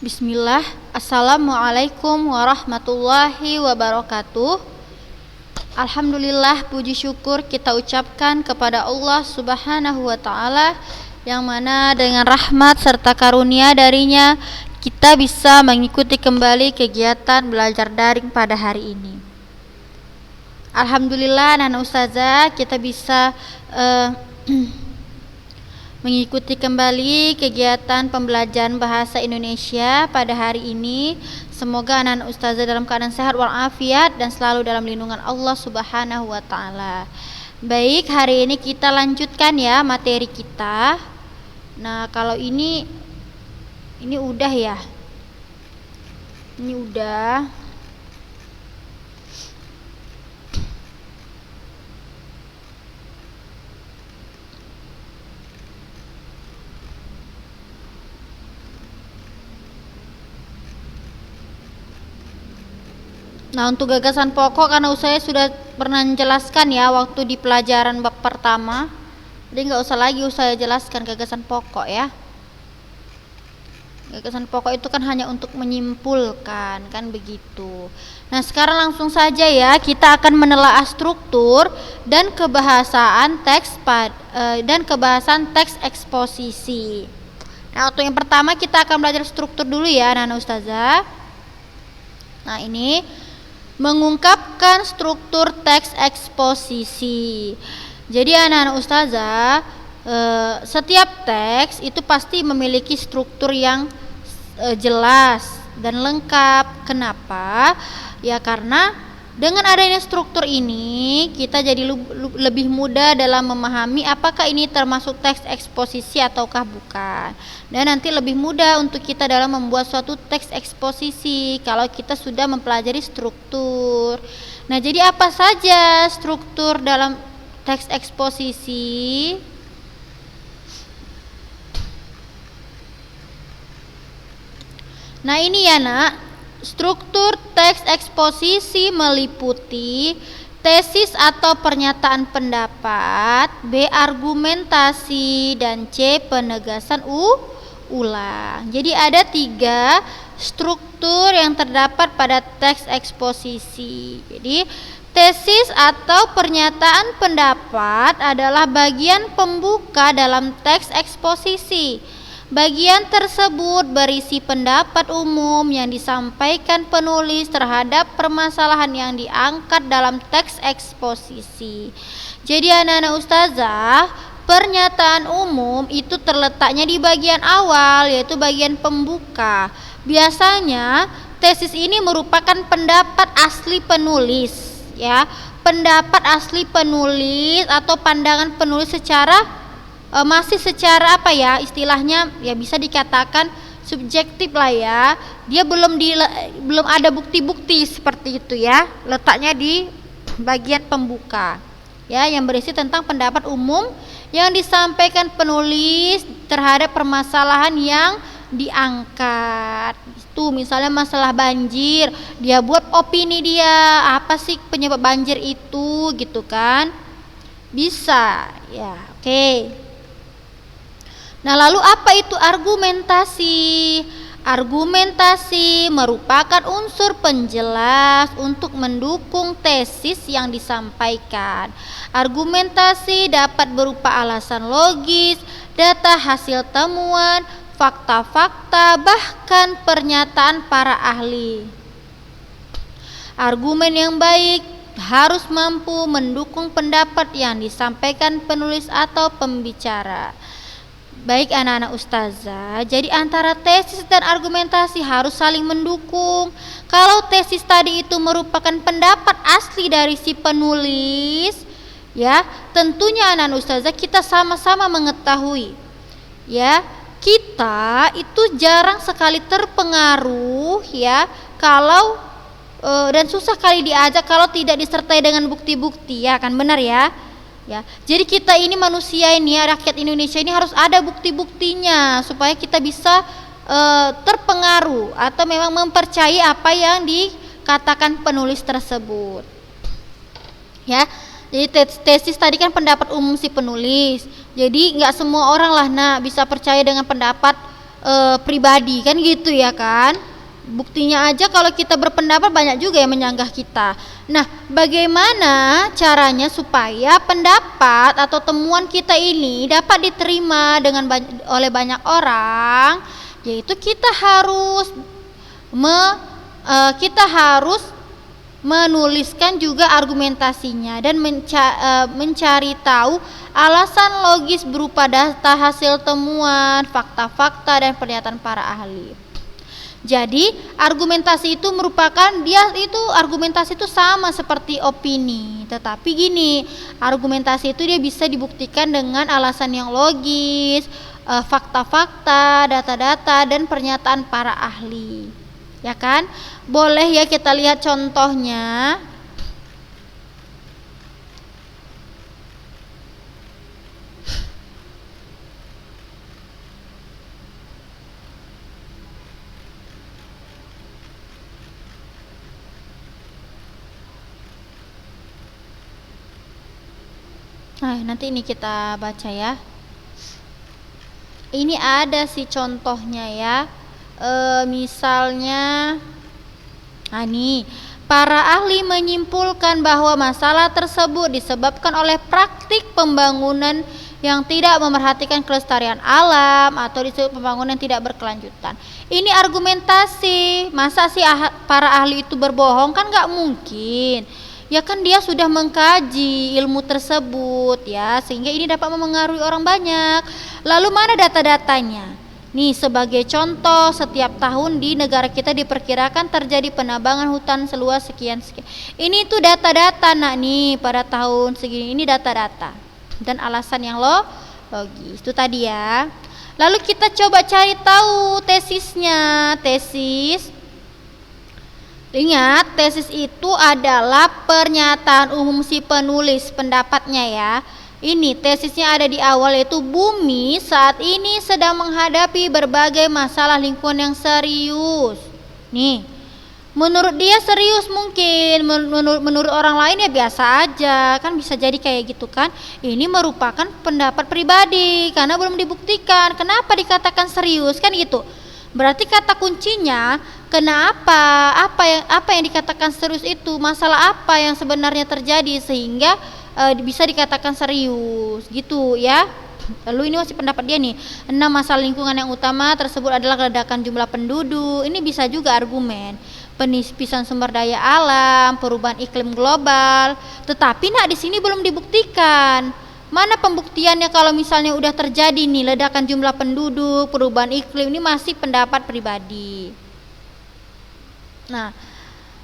Bismillah. Assalamualaikum warahmatullahi wabarakatuh. Alhamdulillah, puji syukur kita ucapkan kepada Allah Subhanahu wa ta'ala, yang mana dengan rahmat serta karunia darinya kita bisa mengikuti kembali kegiatan belajar daring pada hari ini. Alhamdulillah, anak ustazah, kita bisa mengikuti kembali kegiatan pembelajaran bahasa Indonesia pada hari ini. Semoga anak-anak ustazah dalam keadaan sehat walafiat dan selalu dalam lindungan Allah Subhanahu wa ta'ala. Baik, hari ini kita lanjutkan ya materi kita. Nah, kalau ini udah ya. Ini udah. Nah, untuk gagasan pokok karena saya sudah pernah menjelaskan ya waktu di pelajaran bab pertama, jadi nggak usah lagi saya jelaskan gagasan pokok ya. Gagasan pokok itu kan hanya untuk menyimpulkan, kan begitu. Nah, sekarang langsung saja ya, kita akan menelaah struktur dan kebahasaan teks eksposisi. Nah, untuk yang pertama kita akan belajar struktur dulu ya, anak-anak ustazah. Nah, ini mengungkapkan struktur teks eksposisi. Jadi anak-anak ustazah, setiap teks itu pasti memiliki struktur yang jelas dan lengkap. Kenapa? Ya karena dengan adanya struktur ini kita jadi lebih mudah dalam memahami apakah ini termasuk teks eksposisi ataukah bukan. Dan nanti lebih mudah untuk kita dalam membuat suatu teks eksposisi kalau kita sudah mempelajari struktur. Nah, jadi apa saja struktur dalam teks eksposisi? Nah, ini ya nak, struktur teks eksposisi meliputi tesis atau pernyataan pendapat, B. argumentasi, dan C. penegasan ulang. Jadi ada 3 struktur yang terdapat pada teks eksposisi. Jadi tesis atau pernyataan pendapat adalah bagian pembuka dalam teks eksposisi. Bagian tersebut berisi pendapat umum yang disampaikan penulis terhadap permasalahan yang diangkat dalam teks eksposisi. Jadi anak-anak ustazah, pernyataan umum itu terletaknya di bagian awal, yaitu bagian pembuka. Biasanya tesis ini merupakan pendapat asli penulis, ya. Pendapat asli penulis atau pandangan penulis masih secara istilahnya ya bisa dikatakan subjektif lah ya. Dia belum ada bukti-bukti seperti itu ya. Letaknya di bagian pembuka ya, yang berisi tentang pendapat umum yang disampaikan penulis terhadap permasalahan yang diangkat. Itu misalnya masalah banjir, dia buat opini dia, apa sih penyebab banjir itu gitu kan. Bisa ya, oke. Nah, lalu apa itu argumentasi? Argumentasi merupakan unsur penjelas untuk mendukung tesis yang disampaikan. Argumentasi dapat berupa alasan logis, data hasil temuan, fakta-fakta, bahkan pernyataan para ahli. Argumen yang baik harus mampu mendukung pendapat yang disampaikan penulis atau pembicara. Baik anak-anak ustazah, jadi antara tesis dan argumentasi harus saling mendukung. Kalau tesis tadi itu merupakan pendapat asli dari si penulis, ya tentunya anak-anak ustazah kita sama-sama mengetahui, ya kita itu jarang sekali terpengaruh ya kalau dan susah kali diajak kalau tidak disertai dengan bukti-bukti, ya kan, benar ya. Ya, jadi kita ini manusia ini, rakyat Indonesia ini harus ada bukti-buktinya supaya kita bisa terpengaruh atau memang mempercayai apa yang dikatakan penulis tersebut. Ya, jadi tesis tadi kan pendapat umum si penulis. Jadi nggak semua orang lah bisa percaya dengan pendapat pribadi kan gitu ya kan. Buktinya aja kalau kita berpendapat banyak juga yang menyanggah kita. Nah, bagaimana caranya supaya pendapat atau temuan kita ini dapat diterima oleh banyak orang? Yaitu kita harus menuliskan juga argumentasinya dan mencari tahu alasan logis berupa data hasil temuan, fakta-fakta dan pernyataan para ahli. Jadi argumentasi itu argumentasi itu sama seperti opini, tetapi gini, argumentasi itu dia bisa dibuktikan dengan alasan yang logis, fakta-fakta, data-data dan pernyataan para ahli. Ya kan? Boleh ya kita lihat contohnya. Nah, nanti ini kita baca ya. Ini ada sih contohnya ya. Misalnya, nah nih, para ahli menyimpulkan bahwa masalah tersebut disebabkan oleh praktik pembangunan yang tidak memerhatikan kelestarian alam atau disebut pembangunan yang tidak berkelanjutan. Ini argumentasi. Masa sih para ahli itu berbohong? Kan nggak mungkin. Ya kan dia sudah mengkaji ilmu tersebut ya, sehingga ini dapat memengaruhi orang banyak. Lalu mana data-datanya? Nih sebagai contoh, setiap tahun di negara kita diperkirakan terjadi penebangan hutan seluas sekian. Ini tuh data-data nak nih pada tahun segini, ini data-data dan alasan yang logis itu tadi ya. Lalu kita coba cari tahu tesisnya. Ingat, tesis itu adalah pernyataan umum si penulis pendapatnya ya. Ini tesisnya ada di awal, yaitu bumi saat ini sedang menghadapi berbagai masalah lingkungan yang serius. Nih, menurut dia serius mungkin, menurut orang lain ya biasa aja, kan bisa jadi kayak gitu kan. Ini merupakan pendapat pribadi karena belum dibuktikan. Kenapa dikatakan serius kan gitu? Berarti kata kuncinya kenapa, apa yang dikatakan serius itu, masalah apa yang sebenarnya terjadi sehingga bisa dikatakan serius gitu ya. Lalu ini masih pendapat dia nih, 6 masalah lingkungan yang utama tersebut adalah ledakan jumlah penduduk. Ini bisa juga argumen penispisan sumber daya alam, perubahan iklim global. Tetapi di sini belum dibuktikan. Mana pembuktiannya kalau misalnya udah terjadi nih ledakan jumlah penduduk, perubahan iklim? Ini masih pendapat pribadi. Nah,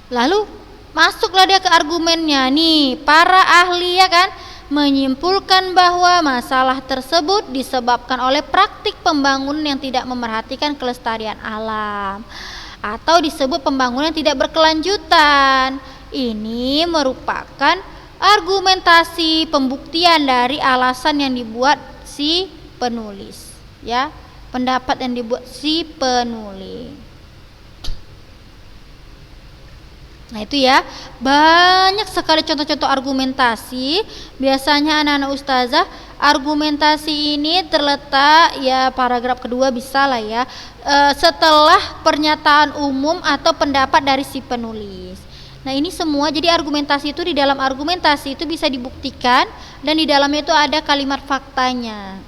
lalu masuklah dia ke argumennya nih, para ahli ya kan menyimpulkan bahwa masalah tersebut disebabkan oleh praktik pembangunan yang tidak memerhatikan kelestarian alam atau disebut pembangunan yang tidak berkelanjutan. Ini merupakan argumentasi pembuktian dari alasan yang dibuat si penulis ya, pendapat yang dibuat si penulis. Nah itu ya, banyak sekali contoh-contoh argumentasi. Biasanya anak-anak ustazah argumentasi ini terletak ya paragraf kedua bisa lah ya, setelah pernyataan umum atau pendapat dari si penulis. Nah ini semua, jadi argumentasi itu, di dalam argumentasi itu bisa dibuktikan dan di dalamnya itu ada kalimat faktanya.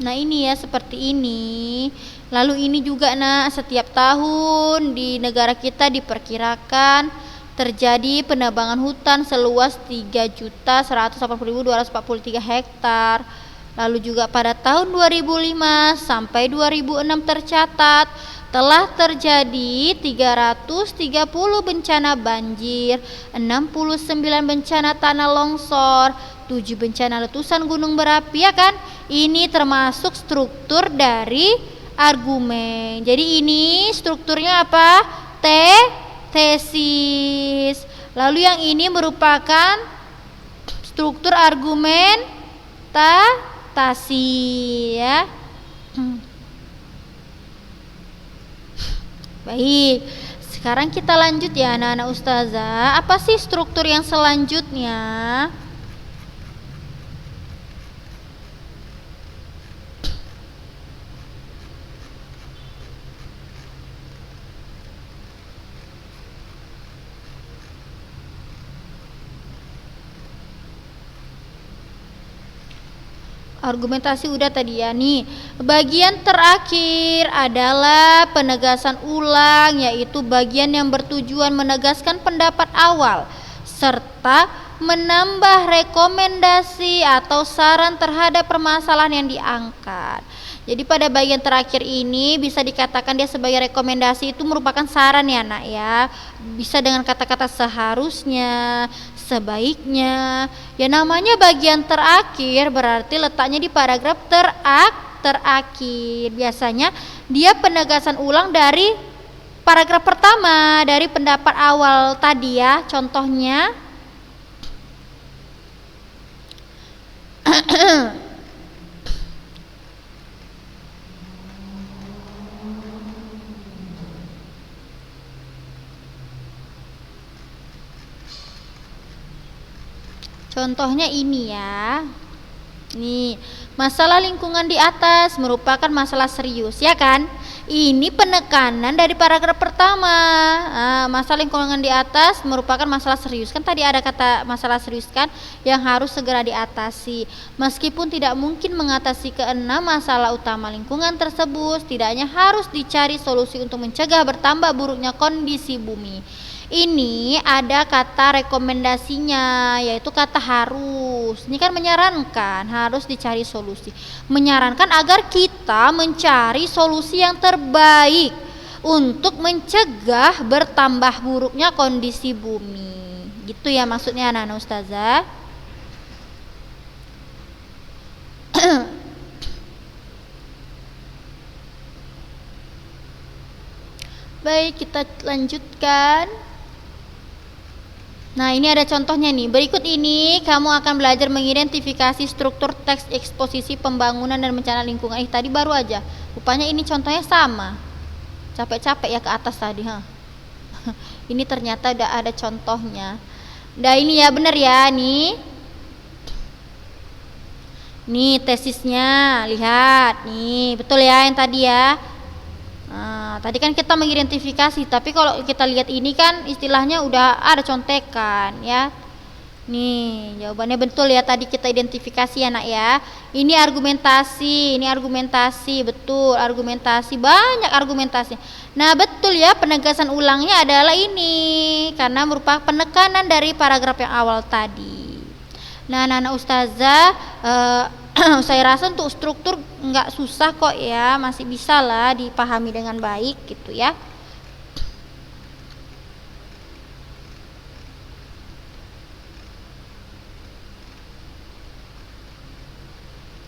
Nah ini ya seperti ini. Lalu ini juga setiap tahun di negara kita diperkirakan terjadi penebangan hutan seluas 3.180.243 hektar. Lalu juga pada tahun 2005 sampai 2006 tercatat telah terjadi 330 bencana banjir, 69 bencana tanah longsor, 7 bencana letusan gunung berapi ya kan. Ini termasuk struktur dari argumen. Jadi ini strukturnya apa? Tesis. Lalu yang ini merupakan struktur argumentasi ya. Baik, sekarang kita lanjut ya anak-anak ustazah. Apa sih struktur yang selanjutnya? Argumentasi udah tadi ya. Nih, bagian terakhir adalah penegasan ulang, yaitu bagian yang bertujuan menegaskan pendapat awal serta menambah rekomendasi atau saran terhadap permasalahan yang diangkat. Jadi pada bagian terakhir ini bisa dikatakan dia sebagai rekomendasi, itu merupakan saran ya nak ya. Bisa dengan kata-kata seharusnya, sebaiknya. Ya namanya bagian terakhir berarti letaknya di paragraf terakhir. Biasanya dia penegasan ulang dari paragraf pertama dari pendapat awal tadi ya. Contohnya contohnya ini ya. Nih, masalah lingkungan di atas merupakan masalah serius, ya kan? Ini penekanan dari paragraf pertama. Masalah lingkungan di atas merupakan masalah serius. Kan tadi ada kata masalah serius kan, yang harus segera diatasi. Meskipun tidak mungkin mengatasi keenam masalah utama lingkungan tersebut, setidaknya harus dicari solusi untuk mencegah bertambah buruknya kondisi bumi. Ini ada kata rekomendasinya, yaitu kata harus. Ini kan menyarankan, harus dicari solusi. Menyarankan agar kita mencari solusi yang terbaik untuk mencegah bertambah buruknya kondisi bumi. Gitu ya maksudnya anak-anak ustazah. Baik, kita lanjutkan. Nah, ini ada contohnya nih. Berikut ini kamu akan belajar mengidentifikasi struktur teks eksposisi pembangunan dan bencana lingkungan. Tadi baru aja. Rupanya ini contohnya sama. Capek-capek ya ke atas tadi, Ini ternyata udah ada contohnya. Nah, ini ya bener ya nih. Nih tesisnya, lihat. Nih, betul ya yang tadi ya. Nah, tadi kan kita mengidentifikasi, tapi kalau kita lihat ini kan istilahnya udah ada contekan ya. Nih, jawabannya betul ya, tadi kita identifikasi ya nak ya. Ini argumentasi, betul, argumentasi, banyak argumentasi. Nah, betul ya, penegasan ulangnya adalah ini karena merupakan penekanan dari paragraf yang awal tadi. Nah, anak ustazah, saya rasa untuk struktur nggak susah kok ya, masih bisa lah dipahami dengan baik gitu ya.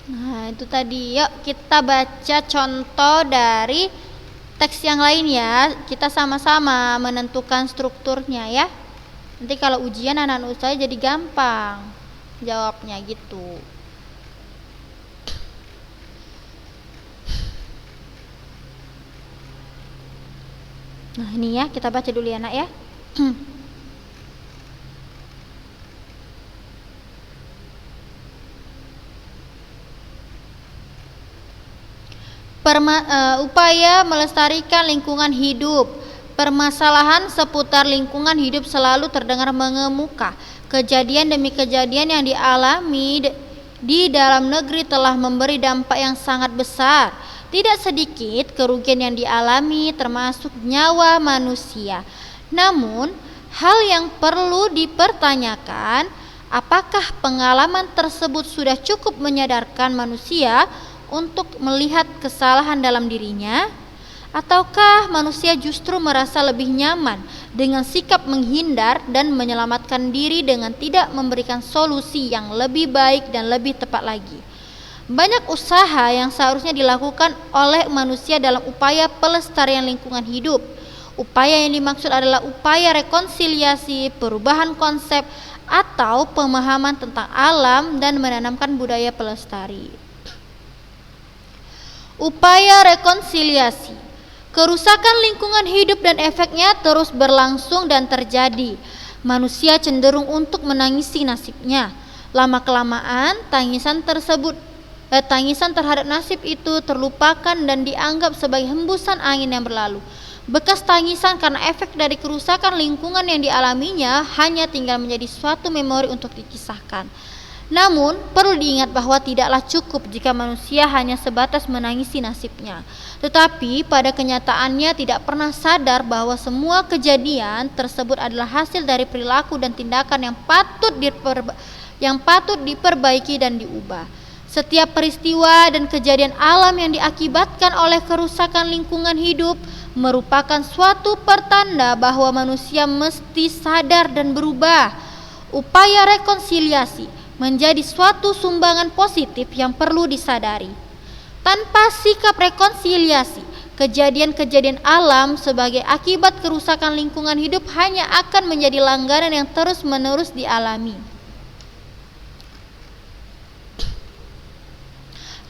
Nah itu tadi, yuk kita baca contoh dari teks yang lain ya. Kita sama-sama menentukan strukturnya ya. Nanti kalau ujian anak-anak saya jadi gampang jawabnya gitu. Nah ini ya, kita baca dulu ya nak ya. Upaya melestarikan lingkungan hidup. Permasalahan seputar lingkungan hidup selalu terdengar mengemuka. Kejadian demi kejadian yang dialami di dalam negeri telah memberi dampak yang sangat besar. Tidak sedikit kerugian yang dialami termasuk nyawa manusia. Namun, hal yang perlu dipertanyakan, apakah pengalaman tersebut sudah cukup menyadarkan manusia untuk melihat kesalahan dalam dirinya? Ataukah manusia justru merasa lebih nyaman dengan sikap menghindar dan menyelamatkan diri dengan tidak memberikan solusi yang lebih baik dan lebih tepat lagi? Banyak usaha yang seharusnya dilakukan oleh manusia dalam upaya pelestarian lingkungan hidup. Upaya yang dimaksud adalah upaya rekonsiliasi, perubahan konsep, atau pemahaman tentang alam dan menanamkan budaya pelestari. Upaya rekonsiliasi. Kerusakan lingkungan hidup dan efeknya terus berlangsung dan terjadi. Manusia cenderung untuk menangisi nasibnya. Lama-kelamaan tangisan terhadap nasib itu terlupakan dan dianggap sebagai hembusan angin yang berlalu. Bekas tangisan karena efek dari kerusakan lingkungan yang dialaminya hanya tinggal menjadi suatu memori untuk dikisahkan. Namun, perlu diingat bahwa tidaklah cukup jika manusia hanya sebatas menangisi nasibnya, tetapi pada kenyataannya tidak pernah sadar bahwa semua kejadian tersebut adalah hasil dari perilaku dan tindakan yang patut diperbaiki dan diubah. Setiap peristiwa dan kejadian alam yang diakibatkan oleh kerusakan lingkungan hidup merupakan suatu pertanda bahwa manusia mesti sadar dan berubah. Upaya rekonsiliasi menjadi suatu sumbangan positif yang perlu disadari. Tanpa sikap rekonsiliasi, kejadian-kejadian alam sebagai akibat kerusakan lingkungan hidup hanya akan menjadi langganan yang terus-menerus dialami.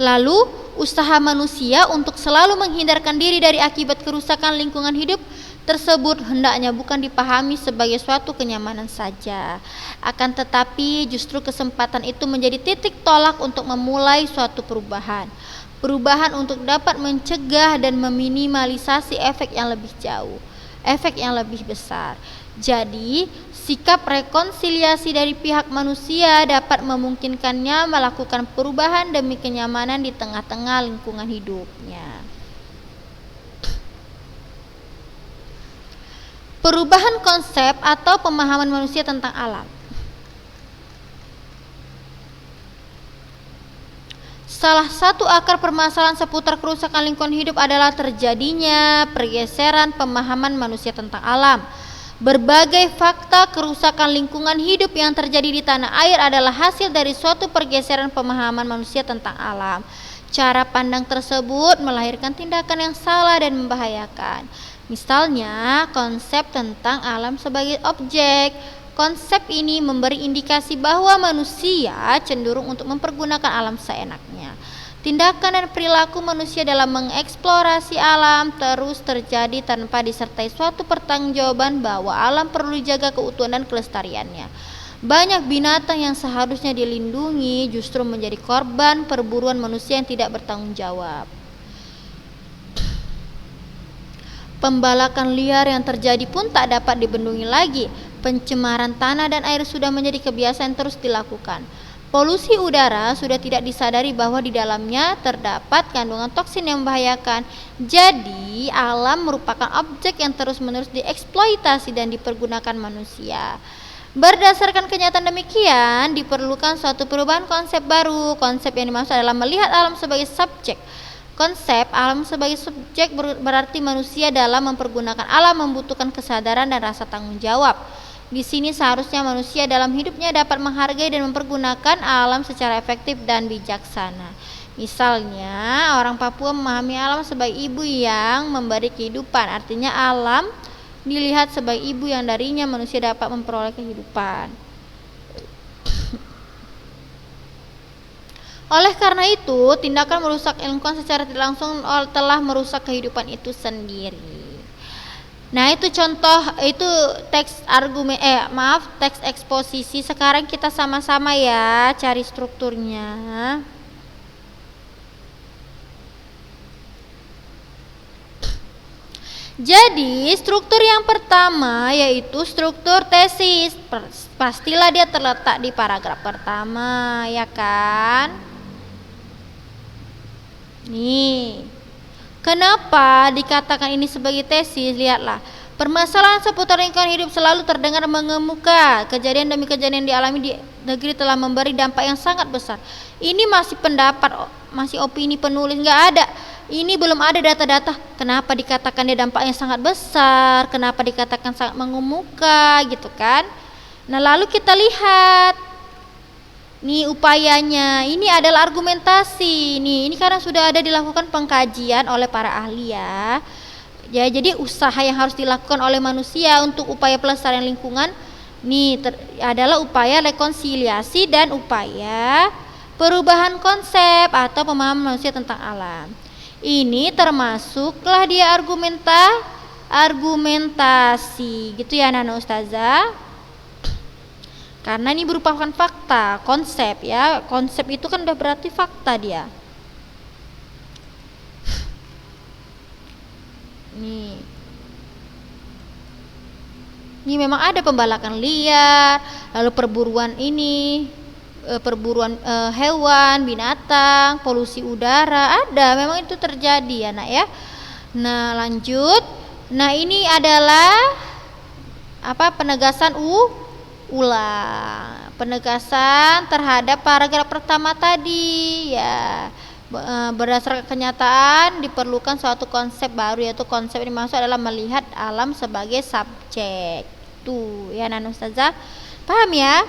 Lalu, usaha manusia untuk selalu menghindarkan diri dari akibat kerusakan lingkungan hidup tersebut hendaknya bukan dipahami sebagai suatu kenyamanan saja. Akan tetapi justru kesempatan itu menjadi titik tolak untuk memulai suatu perubahan. Perubahan untuk dapat mencegah dan meminimalisasi efek yang lebih jauh, efek yang lebih besar. Jadi, sikap rekonsiliasi dari pihak manusia dapat memungkinkannya melakukan perubahan demi kenyamanan di tengah-tengah lingkungan hidupnya. Perubahan konsep atau pemahaman manusia tentang alam. Salah satu akar permasalahan seputar kerusakan lingkungan hidup adalah terjadinya pergeseran pemahaman manusia tentang alam. Berbagai fakta kerusakan lingkungan hidup yang terjadi di tanah air adalah hasil dari suatu pergeseran pemahaman manusia tentang alam. Cara pandang tersebut melahirkan tindakan yang salah dan membahayakan. Misalnya, konsep tentang alam sebagai objek. Konsep ini memberi indikasi bahwa manusia cenderung untuk mempergunakan alam seenaknya. Tindakan dan perilaku manusia dalam mengeksplorasi alam terus terjadi tanpa disertai suatu pertanggungjawaban bahwa alam perlu dijaga keutuhan dan kelestariannya. Banyak binatang yang seharusnya dilindungi justru menjadi korban perburuan manusia yang tidak bertanggung jawab. Pembalakan liar yang terjadi pun tak dapat dibendungi lagi. Pencemaran tanah dan air sudah menjadi kebiasaan terus dilakukan. Polusi udara sudah tidak disadari bahwa di dalamnya terdapat kandungan toksin yang membahayakan. Jadi, alam merupakan objek yang terus-menerus dieksploitasi dan dipergunakan manusia. Berdasarkan kenyataan demikian, diperlukan suatu perubahan konsep baru. Konsep yang dimaksud adalah melihat alam sebagai subjek. Konsep alam sebagai subjek berarti manusia dalam mempergunakan alam membutuhkan kesadaran dan rasa tanggung jawab. Di sini seharusnya manusia dalam hidupnya dapat menghargai dan mempergunakan alam secara efektif dan bijaksana. Misalnya, orang Papua memahami alam sebagai ibu yang memberi kehidupan. Artinya alam dilihat sebagai ibu yang darinya manusia dapat memperoleh kehidupan. Oleh karena itu, tindakan merusak lingkungan secara tidak langsung telah merusak kehidupan itu sendiri. Nah, itu contoh, itu teks teks eksposisi. Sekarang kita sama-sama ya cari strukturnya. Jadi, struktur yang pertama yaitu struktur tesis. Pastilah dia terletak di paragraf pertama, ya kan? Nih, kenapa dikatakan ini sebagai tesis? Lihatlah, permasalahan seputar lingkungan hidup selalu terdengar mengemuka. Kejadian demi kejadian dialami di negeri telah memberi dampak yang sangat besar. Ini masih pendapat, masih opini penulis, nggak ada. Ini belum ada data-data. Kenapa dikatakan dia dampaknya sangat besar? Kenapa dikatakan sangat mengemuka, gitu kan? Nah, lalu kita lihat. Nih upayanya, ini adalah argumentasi. Nih, ini karena sudah ada dilakukan pengkajian oleh para ahli ya. Ya, jadi usaha yang harus dilakukan oleh manusia untuk upaya pelestarian lingkungan nih adalah upaya rekonsiliasi dan upaya perubahan konsep atau pemahaman manusia tentang alam. Ini termasuklah dia argumentasi gitu ya Nana Ustazah. Karena ini merupakan fakta, konsep ya. Konsep itu kan udah berarti fakta dia. Nih. Ini memang ada pembalakan liar, lalu perburuan ini. perburuan hewan, binatang, polusi udara, ada, memang itu terjadi ya nak ya. Nah lanjut, nah ini adalah penegasan ulang, penegasan terhadap paragraf pertama tadi ya. Berdasarkan kenyataan diperlukan suatu konsep baru, yaitu konsep yang dimaksud adalah melihat alam sebagai subjek. Tuh ya Nana Ustazah, paham ya?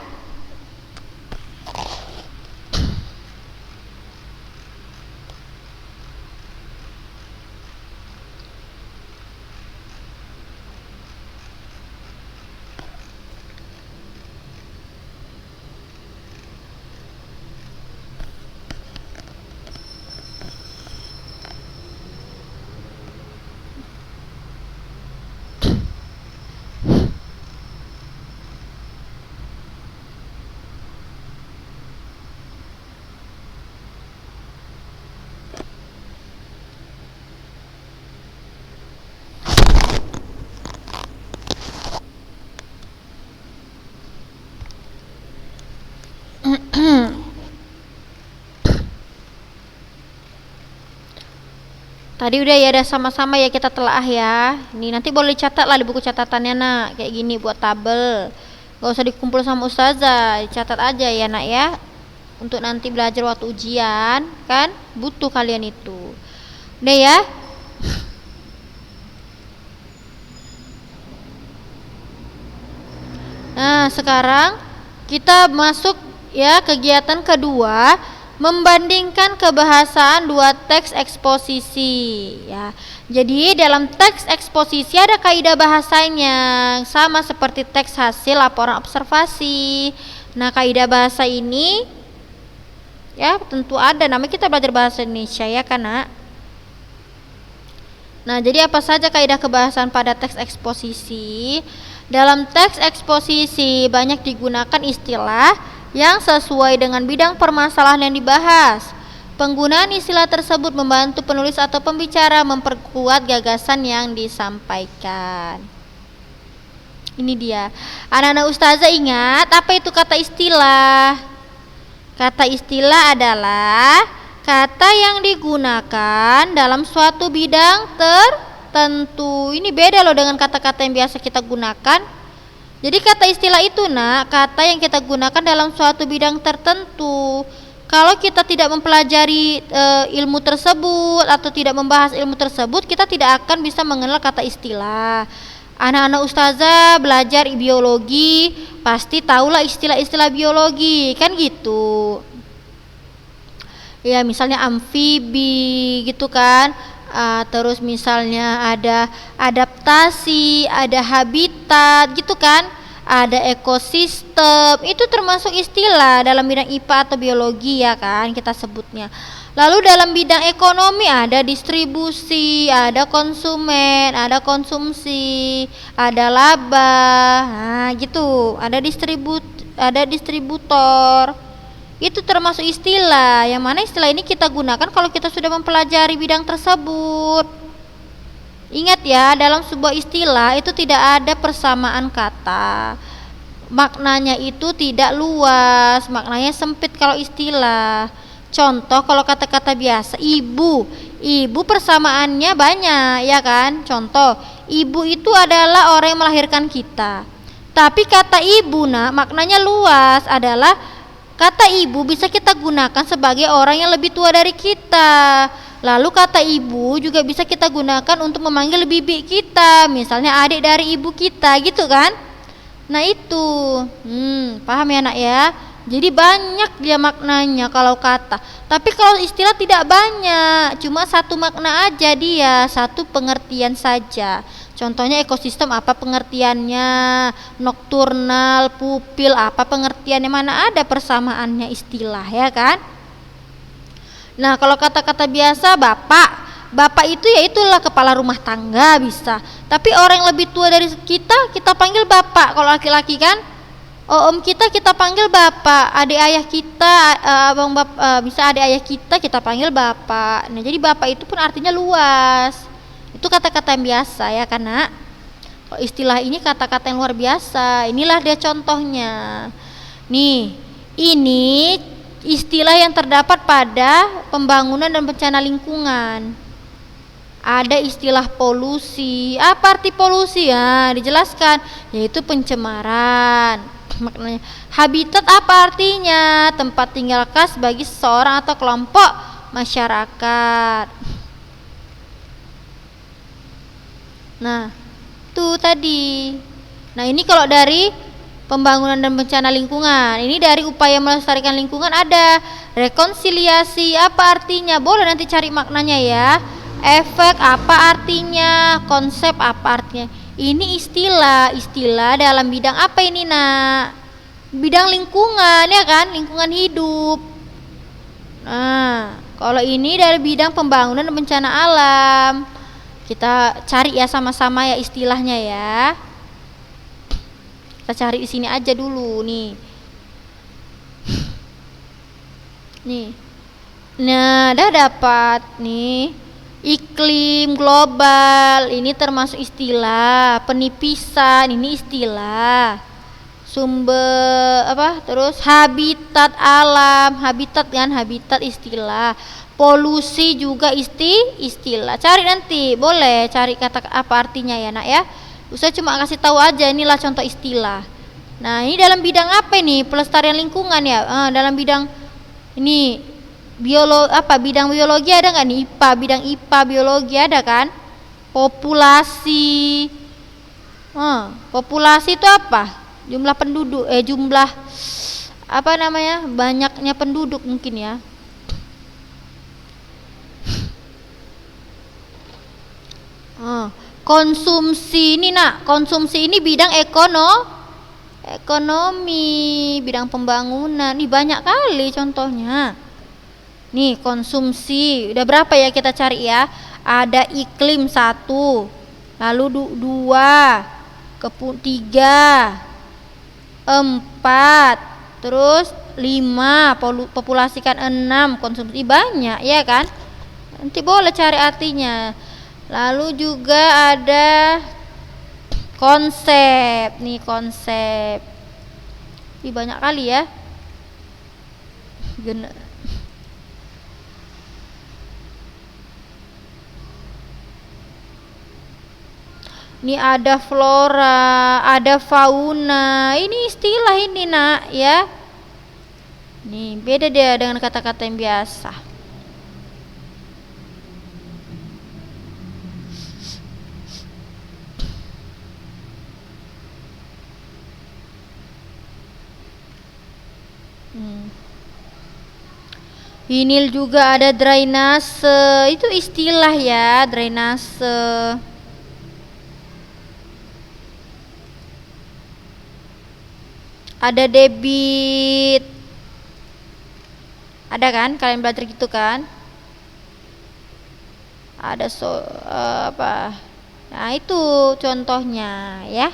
Tadi udah ya, ada sama-sama ya kita telaah ya. Ini nanti boleh dicatat lah di buku catatannya nak, kayak gini buat tabel. Gak usah dikumpul sama ustazah, dicatat aja ya nak ya. Untuk nanti belajar waktu ujian, kan butuh kalian itu. Udah ya. Nah sekarang kita masuk ya kegiatan kedua, membandingkan kebahasaan dua teks eksposisi ya. Jadi dalam teks eksposisi ada kaidah bahasanya sama seperti teks hasil laporan observasi. Nah kaidah bahasa ini ya tentu ada, namanya kita belajar bahasa Indonesia ya kan nak. Nah jadi apa saja kaidah kebahasaan pada teks eksposisi? Dalam teks eksposisi banyak digunakan istilah yang sesuai dengan bidang permasalahan yang dibahas. Penggunaan istilah tersebut membantu penulis atau pembicara memperkuat gagasan yang disampaikan. Ini dia. Anak-anak ustazah ingat apa itu kata istilah? Kata istilah adalah kata yang digunakan dalam suatu bidang tertentu. Ini beda loh dengan kata-kata yang biasa kita gunakan. Jadi kata istilah itu nak, kata yang kita gunakan dalam suatu bidang tertentu. Kalau kita tidak mempelajari ilmu tersebut atau tidak membahas ilmu tersebut, kita tidak akan bisa mengenal kata istilah. Anak-anak ustazah belajar biologi, pasti tahulah istilah-istilah biologi, kan gitu. Ya misalnya amfibi gitu kan. Terus misalnya ada adaptasi, ada habitat gitu kan, ada ekosistem, itu termasuk istilah dalam bidang IPA atau biologi ya kan kita sebutnya. Lalu dalam bidang ekonomi ada distribusi, ada konsumen, ada konsumsi, ada laba, nah gitu, ada distributor. Itu termasuk istilah, yang mana istilah ini kita gunakan kalau kita sudah mempelajari bidang tersebut. Ingat ya, dalam sebuah istilah itu tidak ada persamaan kata. Maknanya itu tidak luas, maknanya sempit kalau istilah. Contoh kalau kata-kata biasa, ibu persamaannya banyak ya kan. Contoh, ibu itu adalah orang yang melahirkan kita. Tapi kata ibu nak maknanya luas, adalah kata ibu bisa kita gunakan sebagai orang yang lebih tua dari kita. Lalu kata ibu juga bisa kita gunakan untuk memanggil bibi kita, misalnya adik dari ibu kita gitu kan. Nah itu paham ya nak ya. Jadi banyak dia maknanya kalau kata. Tapi kalau istilah tidak banyak, cuma satu makna aja dia, satu pengertian saja. Contohnya ekosistem apa pengertiannya, nokturnal, pupil apa pengertiannya, mana ada persamaannya istilah ya kan. Nah kalau kata-kata biasa, bapak itu ya itulah kepala rumah tangga bisa. Tapi orang yang lebih tua dari kita panggil bapak. Kalau laki-laki kan, om kita panggil bapak, adik ayah kita, bisa adik ayah kita panggil bapak. Nah jadi bapak itu pun artinya luas. Itu kata-kata yang biasa ya karena istilah ini kata-kata yang luar biasa. Inilah dia contohnya. Nih, Ini istilah yang terdapat pada pembangunan dan bencana lingkungan. Ada istilah polusi. Apa arti polusi? Ya, dijelaskan, yaitu pencemaran. Maknanya habitat apa artinya? Tempat tinggal khas bagi seseorang atau kelompok masyarakat. Nah, itu tadi. Nah, ini kalau dari pembangunan dan bencana lingkungan. Ini dari upaya melestarikan lingkungan ada rekonsiliasi. Apa artinya? Boleh nanti cari maknanya ya. Efek apa artinya? Konsep apa artinya? Ini istilah dalam bidang apa ini, Nak? Bidang lingkungan ya kan? Lingkungan hidup. Nah, kalau ini dari bidang pembangunan dan bencana alam. Kita cari ya sama-sama ya istilahnya ya. Kita cari di sini aja dulu nih. Nih. Nah, udah dapat nih. Iklim global ini termasuk istilah. Penipisan ini istilah. Sumber apa? Terus habitat alam, habitat kan, habitat istilah. Polusi juga istilah. Cari nanti, boleh cari kata apa artinya ya, Nak ya. Saya cuma kasih tahu aja, inilah contoh istilah. Nah, ini dalam bidang apa nih? Pelestarian lingkungan ya. Dalam bidang ini bidang biologi ada nggak nih? Bidang IPA biologi ada kan? Populasi. Populasi itu apa? Jumlah penduduk, jumlah apa namanya? Banyaknya penduduk mungkin ya. Konsumsi ini, Nak. Konsumsi ini bidang ekonomi, bidang pembangunan. Nih banyak kali contohnya. Nih, konsumsi. Udah berapa ya kita cari ya? Ada iklim 1, lalu 2, 3, 4, terus 5, populasikan 6, konsumsi banyak ya kan? Nanti boleh cari artinya. Lalu juga ada konsep. Nih konsep. Ini banyak kali ya. Ini ada flora, ada fauna. Ini istilah ini, Nak, ya. Nih, beda dia dengan kata-kata yang biasa. Vinil juga ada drainase. Itu istilah ya, drainase. Ada debit. Ada kan? Kalian belajar gitu kan? Ada apa? Nah, itu contohnya ya.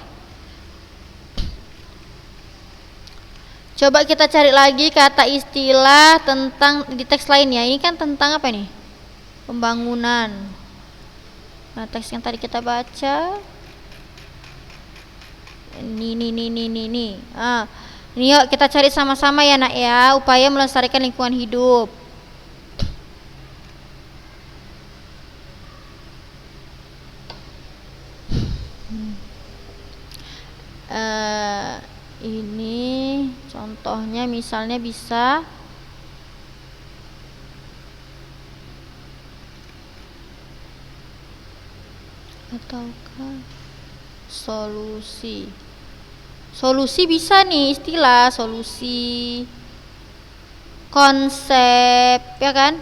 Coba kita cari lagi kata istilah tentang di teks lainnya. Ini kan tentang apa nih? Pembangunan. Nah, teks yang tadi kita baca. Ini. Ini yuk kita cari sama-sama ya, Nak ya. Upaya melestarikan lingkungan hidup. Ini contohnya misalnya bisa ataukah solusi bisa nih istilah solusi, konsep ya kan,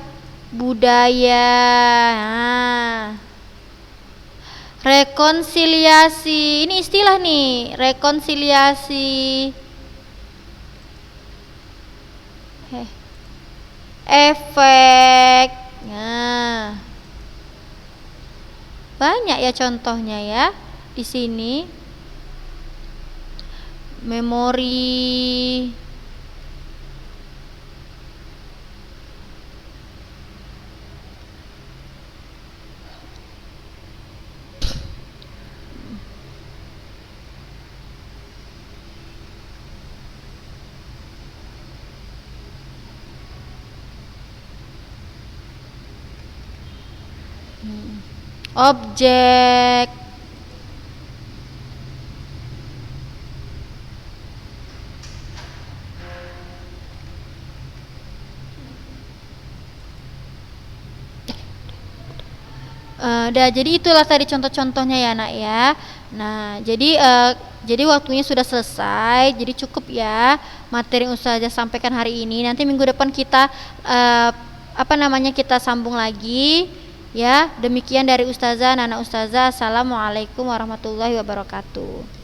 budaya. Rekonsiliasi ini istilah nih, rekonsiliasi. Efek. Nah, banyak ya contohnya ya di sini. Memori. Objek. Jadi itulah tadi contoh-contohnya ya nak ya. Nah jadi waktunya sudah selesai, jadi cukup ya materi yang Ustazah sampaikan hari ini. Nanti minggu depan kita kita sambung lagi ya. Demikian dari Ustazah Nana Ustazah. Assalamualaikum warahmatullahi wabarakatuh.